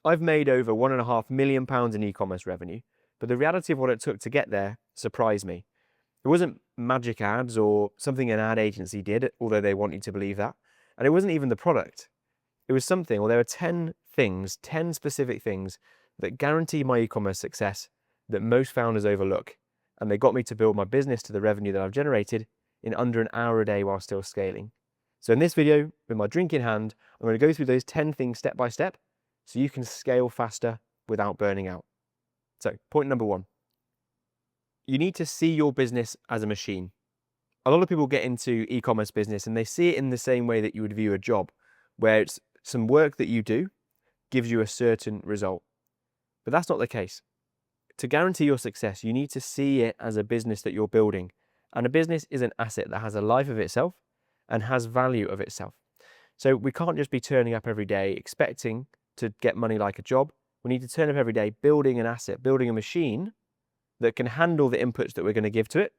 I've made over £1.5 million in e-commerce revenue, but the reality of what it took to get there surprised me. It wasn't magic ads or something an ad agency did, although they want you to believe that. And it wasn't even the product. It was something, or there were 10 things, 10 specific things that guarantee my e-commerce success that most founders overlook. And they got me to build my business to the revenue that I've generated in under an hour a day while still scaling. So in this video, with my drink in hand, I'm going to go through those 10 things step by step so you can scale faster without burning out. So point number 1, you need to see your business as a machine. A lot of people get into e-commerce business and they see it in the same way that you would view a job, where it's some work that you do gives you a certain result. But that's not the case. To guarantee your success, you need to see it as a business that you're building. And a business is an asset that has a life of itself and has value of itself. So we can't just be turning up every day expecting to get money like a job. We need to turn up every day building an asset, building a machine that can handle the inputs that we're going to give to it,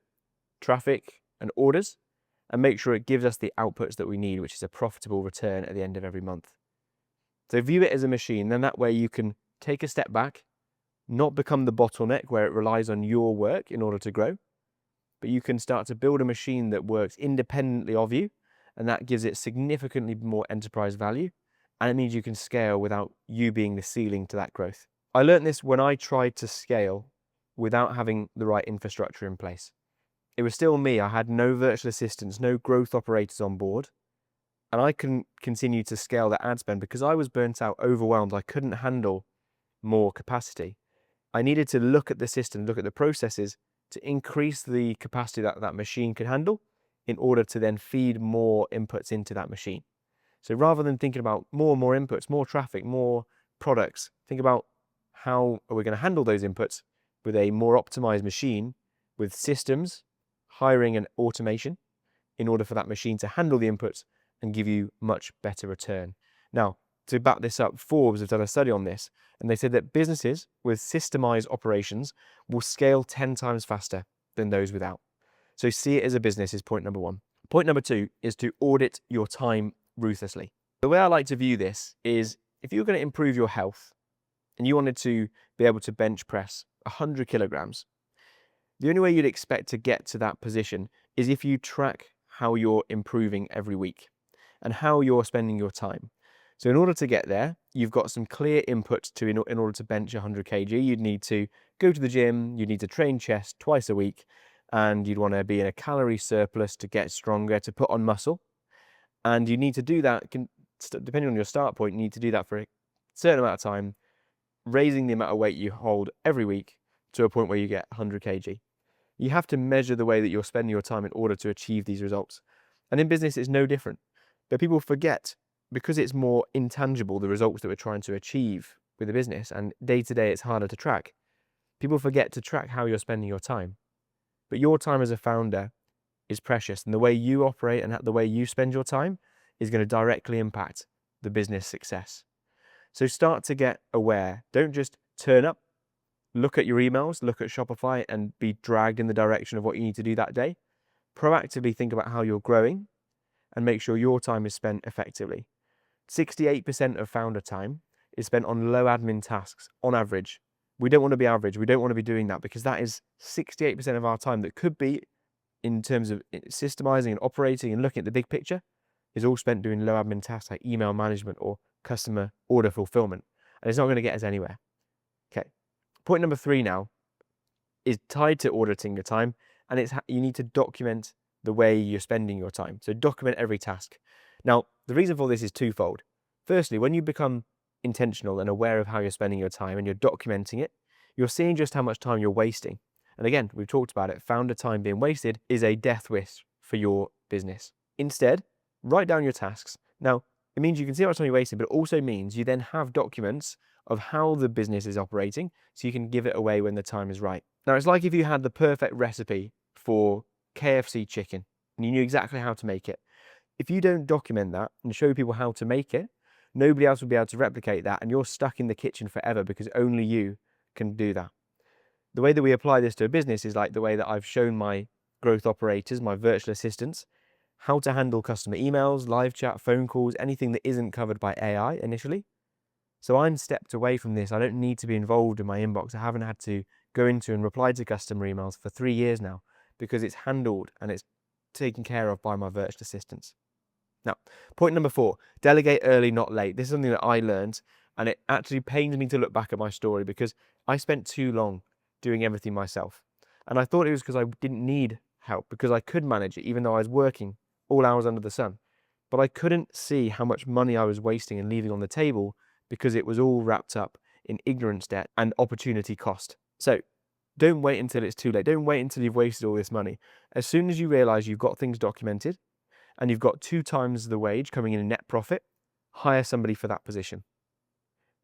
traffic and orders, and make sure it gives us the outputs that we need, which is a profitable return at the end of every month. So view it as a machine, then that way you can take a step back, not become the bottleneck where it relies on your work in order to grow, but you can start to build a machine that works independently of you, and that gives it significantly more enterprise value, and it means you can scale without you being the ceiling to that growth. I learned this when I tried to scale without having the right infrastructure in place. It was still me. I had no virtual assistants, no growth operators on board, and I couldn't continue to scale that ad spend because I was burnt out, overwhelmed. I couldn't handle more capacity. I needed to look at the system, look at the processes to increase the capacity that that machine could handle in order to then feed more inputs into that machine. So rather than thinking about more and more inputs, more traffic, more products, think about how are we going to handle those inputs with a more optimized machine with systems, hiring and automation in order for that machine to handle the inputs and give you much better return. Now, to back this up, Forbes have done a study on this, and they said that businesses with systemized operations will scale 10 times faster than those without. So see it as a business is point number 1. Point number 2 is to audit your time ruthlessly. The way I like to view this is if you're going to improve your health and you wanted to be able to bench press 100 kilograms, the only way you'd expect to get to that position is if you track how you're improving every week and how you're spending your time. So in order to get there, you've got some clear inputs to in order to bench 100 kg. You'd need to go to the gym, you'd need to train chest twice a week, and you'd want to be in a calorie surplus to get stronger, to put on muscle. And you need to do that, depending on your start point, you need to do that for a certain amount of time, raising the amount of weight you hold every week to a point where you get 100 kg. You have to measure the way that you're spending your time in order to achieve these results. And in business, it's no different. But people forget, because it's more intangible, the results that we're trying to achieve with the business, and day to day it's harder to track. People forget to track how you're spending your time. But your time as a founder is precious, and the way you operate and the way you spend your time is going to directly impact the business success. So start to get aware. Don't just turn up, look at your emails, look at Shopify and be dragged in the direction of what you need to do that day. Proactively think about how you're growing and make sure your time is spent effectively. 68% of founder time is spent on low admin tasks on average. We don't want to be average. We don't want to be doing that because that is 68% of our time that could be, in terms of systemizing and operating and looking at the big picture, is all spent doing low admin tasks like email management or customer order fulfillment. And it's not going to get us anywhere. Okay. Point number 3 now is tied to auditing your time, and it's you need to document the way you're spending your time. So document every task. Now, the reason for this is twofold. Firstly, when you become intentional and aware of how you're spending your time and you're documenting it, you're seeing just how much time you're wasting. And again, we've talked about it, founder time being wasted is a death wish for your business. Instead, write down your tasks. Now, it means you can see how much time you're wasting, but it also means you then have documents of how the business is operating so you can give it away when the time is right. Now, it's like if you had the perfect recipe for KFC chicken and you knew exactly how to make it. If you don't document that and show people how to make it, nobody else will be able to replicate that, and you're stuck in the kitchen forever because only you can do that. The way that we apply this to a business is like the way that I've shown my growth operators, my virtual assistants, how to handle customer emails, live chat, phone calls, anything that isn't covered by AI initially. So I'm stepped away from this. I don't need to be involved in my inbox. I haven't had to go into and reply to customer emails for 3 years now because it's handled and it's taken care of by my virtual assistants. Now, point number 4, delegate early, not late. This is something that I learned, and it actually pains me to look back at my story because I spent too long doing everything myself. And I thought it was because I didn't need help, because I could manage it, even though I was working all hours under the sun. But I couldn't see how much money I was wasting and leaving on the table because it was all wrapped up in ignorance debt and opportunity cost. So don't wait until it's too late. Don't wait until you've wasted all this money. As soon as you realize you've got things documented and you've got 2 times the wage coming in net profit, hire somebody for that position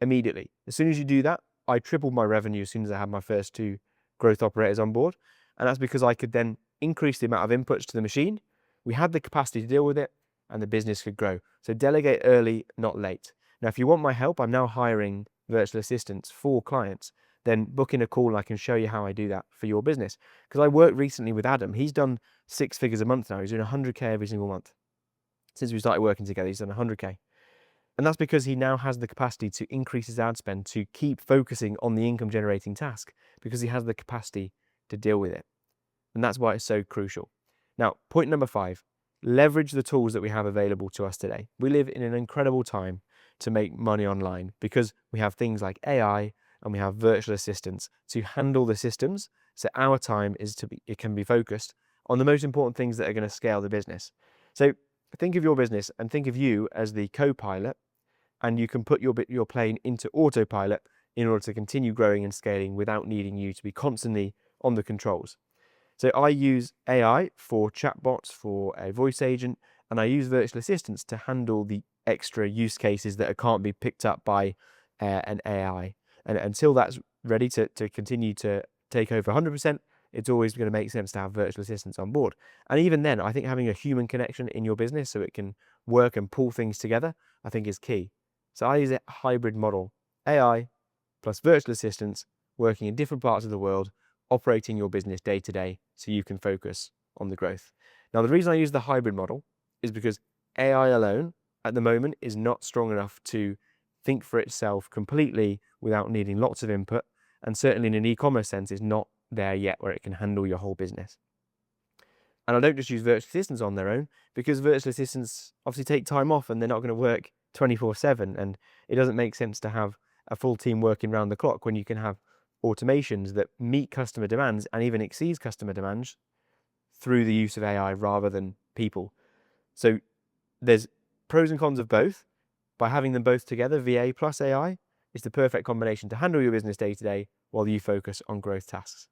immediately. As soon as you do that, I tripled my revenue as soon as I had my first 2 growth operators on board. And that's because I could then increase the amount of inputs to the machine. We had the capacity to deal with it and the business could grow. So delegate early, not late. Now, if you want my help, I'm now hiring virtual assistants for clients. Then book in a call and I can show you how I do that for your business. Because I worked recently with Adam. He's done 6 figures a month now. He's doing 100K every single month. Since we started working together, he's done 100K. And that's because he now has the capacity to increase his ad spend, to keep focusing on the income generating task, because he has the capacity to deal with it. And that's why it's so crucial. Now, point number 5, leverage the tools that we have available to us today. We live in an incredible time to make money online because we have things like AI and we have virtual assistants to handle the systems. So our time it can be focused on the most important things that are going to scale the business. So think of your business and think of you as the co-pilot, and you can put your plane into autopilot in order to continue growing and scaling without needing you to be constantly on the controls. So I use AI for chatbots, for a voice agent, and I use virtual assistants to handle the extra use cases that can't be picked up by an AI. And until that's ready to continue to take over 100%, it's always going to make sense to have virtual assistants on board. And even then, I think having a human connection in your business so it can work and pull things together, I think is key. So I use a hybrid model, AI plus virtual assistants working in different parts of the world, operating your business day to day so you can focus on the growth. Now, the reason I use the hybrid model is because AI alone at the moment is not strong enough to think for itself completely without needing lots of input, and certainly in an e-commerce sense is not there yet where it can handle your whole business. And I don't just use virtual assistants on their own, because virtual assistants obviously take time off and they're not going to work 24/7, and it doesn't make sense to have a full team working round the clock when you can have automations that meet customer demands and even exceeds customer demands through the use of AI rather than people. So there's pros and cons of both. By having them both together, VA plus AI is the perfect combination to handle your business day to day while you focus on growth tasks.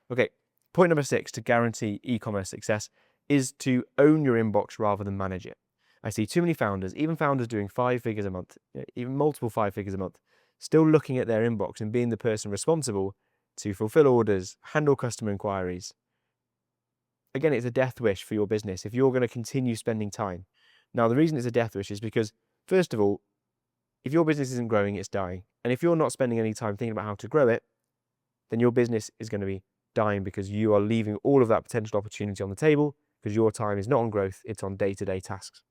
Okay, point number 6 to guarantee e-commerce success is to own your inbox rather than manage it. I see too many founders, even founders doing 5 figures a month, even multiple 5 figures a month, still looking at their inbox and being the person responsible to fulfill orders, handle customer inquiries. Again, it's a death wish for your business if you're going to continue spending time. Now, the reason it's a death wish is because, first of all, if your business isn't growing, it's dying. And if you're not spending any time thinking about how to grow it, then your business is going to be dying because you are leaving all of that potential opportunity on the table because your time is not on growth, it's on day-to-day tasks.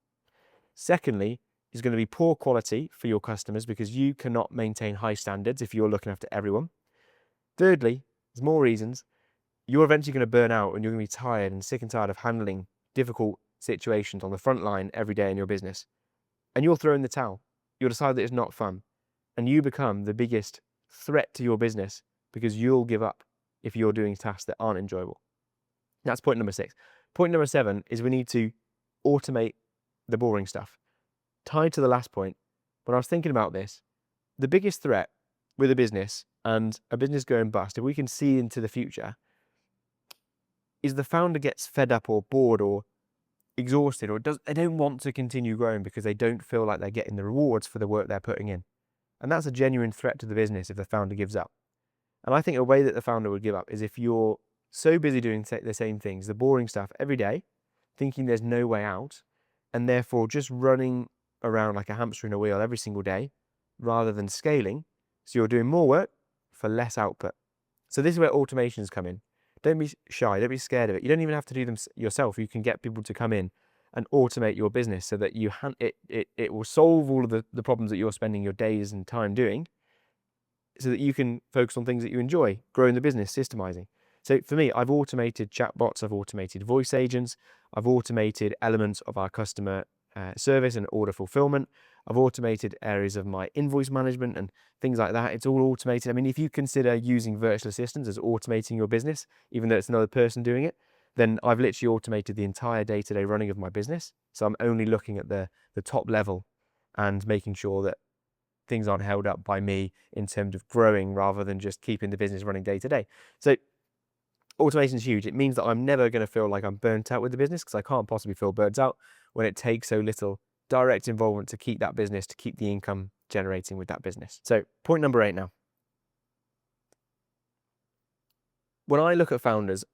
Secondly, is going to be poor quality for your customers because you cannot maintain high standards if you're looking after everyone. Thirdly, there's more reasons. You're eventually going to burn out and you're going to be tired and sick and tired of handling difficult situations on the front line every day in your business. And you'll throw in the towel. You'll decide that it's not fun. And you become the biggest threat to your business because you'll give up if you're doing tasks that aren't enjoyable. That's point number 6. Point number 7 is we need to automate the boring stuff. Tied to the last point, when I was thinking about this, the biggest threat with a business and a business going bust, if we can see into the future, is the founder gets fed up or bored or exhausted or they don't want to continue growing because they don't feel like they're getting the rewards for the work they're putting in. And that's a genuine threat to the business if the founder gives up. And I think a way that the founder would give up is if you're so busy doing the same things, the boring stuff every day, thinking there's no way out, and therefore just running around like a hamster in a wheel every single day rather than scaling. So you're doing more work for less output. So this is where automations come in. Don't be shy, don't be scared of it. You don't even have to do them yourself. You can get people to come in and automate your business so that it will solve all of the problems that you're spending your days and time doing, so that you can focus on things that you enjoy, growing the business, systemizing. So for me, I've automated chatbots, I've automated voice agents, I've automated elements of our customer service and order fulfillment. I've automated areas of my invoice management and things like that. It's all automated. I mean, if you consider using virtual assistants as automating your business, even though it's another person doing it, then I've literally automated the entire day-to-day running of my business. So I'm only looking at the top level and making sure that things aren't held up by me in terms of growing rather than just keeping the business running day to day. So automation is huge. It means that I'm never going to feel like I'm burnt out with the business, because I can't possibly feel burnt out when it takes so little direct involvement to keep that business, to keep the income generating with that business. So point number 8 now. When I look at founders,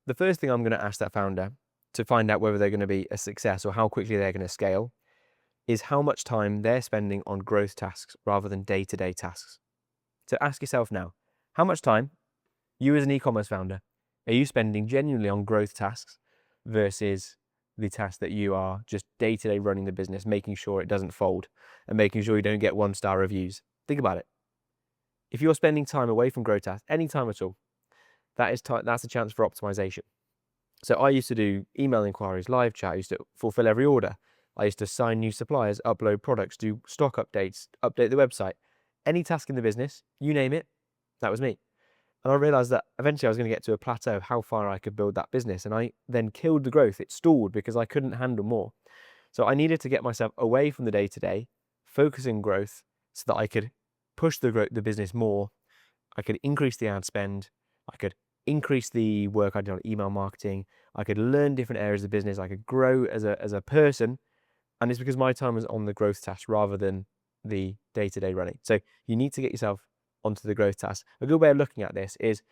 the first thing I'm going to ask that founder to find out whether they're going to be a success or how quickly they're going to scale is how much time they're spending on growth tasks rather than day-to-day tasks. So ask yourself now, how much time, you as an e-commerce founder, are you spending genuinely on growth tasks versus the tasks that you are just day-to-day running the business, making sure it doesn't fold and making sure you don't get 1-star reviews? Think about it. If you're spending time away from growth tasks, any time at all, that's a chance for optimization. So I used to do email inquiries, live chat, I used to fulfill every order. I used to sign new suppliers, upload products, do stock updates, update the website. Any task in the business, you name it, that was me. And I realized that eventually I was going to get to a plateau of how far I could build that business. And I then killed the growth. It stalled because I couldn't handle more. So I needed to get myself away from the day-to-day, focusing growth so that I could push the business more. I could increase the ad spend. I could increase the work I did on email marketing. I could learn different areas of the business. I could grow as a person. And it's because my time was on the growth task rather than the day-to-day running. So you need to get yourself onto the growth task. A good way of looking at this is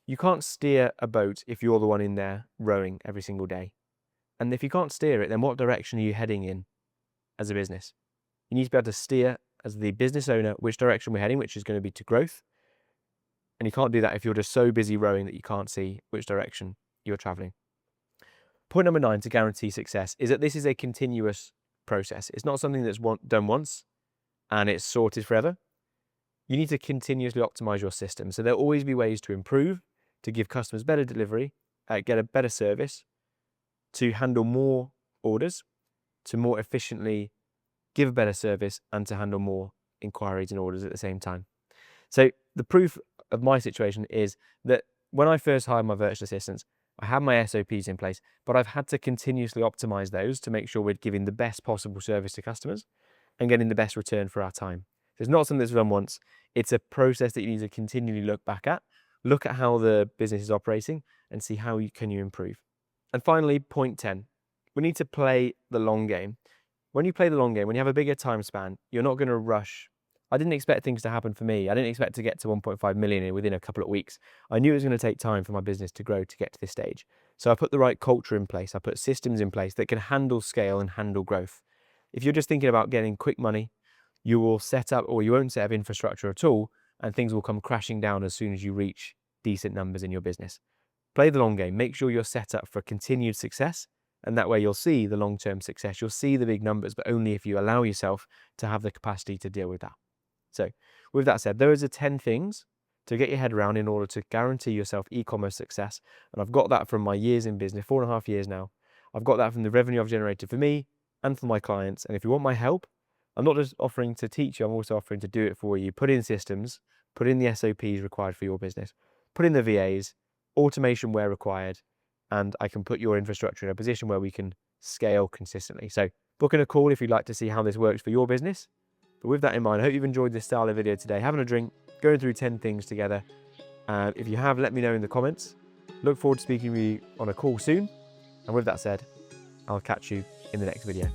you can't steer a boat if you're the one in there rowing every single day. And if you can't steer it, then what direction are you heading in as a business? You need to be able to steer as the business owner which direction we're heading, which is going to be to growth. And you can't do that if you're just so busy rowing that you can't see which direction you're traveling. Point number 9 to guarantee success is that this is a continuous process. It's not something that's done once and it's sorted forever. You need to continuously optimize your system. So there'll always be ways to improve, to give customers better delivery, get a better service, to handle more orders, to more efficiently give a better service, and to handle more inquiries and orders at the same time. So the proof of my situation is that when I first hired my virtual assistants, I had my SOPs in place, but I've had to continuously optimize those to make sure we're giving the best possible service to customers and getting the best return for our time. So it's not something that's done once. It's a process that you need to continually look back at, look at how the business is operating and see how you can improve. And finally, point 10, we need to play the long game. When you play the long game, when you have a bigger time span, you're not going to rush. I didn't expect things to happen for me. I didn't expect to get to 1.5 million within a couple of weeks. I knew it was going to take time for my business to grow to get to this stage. So I put the right culture in place. I put systems in place that can handle scale and handle growth. If you're just thinking about getting quick money, you will set up, or you won't set up infrastructure at all, and things will come crashing down as soon as you reach decent numbers in your business. Play the long game. Make sure you're set up for continued success, and that way you'll see the long-term success. You'll see the big numbers, but only if you allow yourself to have the capacity to deal with that. So with that said, those are 10 things to get your head around in order to guarantee yourself e-commerce success. And I've got that from my years in business, 4.5 years now. I've got that from the revenue I've generated for me and for my clients. And if you want my help, I'm not just offering to teach you, I'm also offering to do it for you. Put in systems, put in the SOPs required for your business, put in the VAs, automation where required, and I can put your infrastructure in a position where we can scale consistently. So book in a call if you'd like to see how this works for your business. But with that in mind, I hope you've enjoyed this style of video today, having a drink, going through 10 things together. If you have, let me know in the comments. Look forward to speaking with you on a call soon. And with that said, I'll catch you in the next video.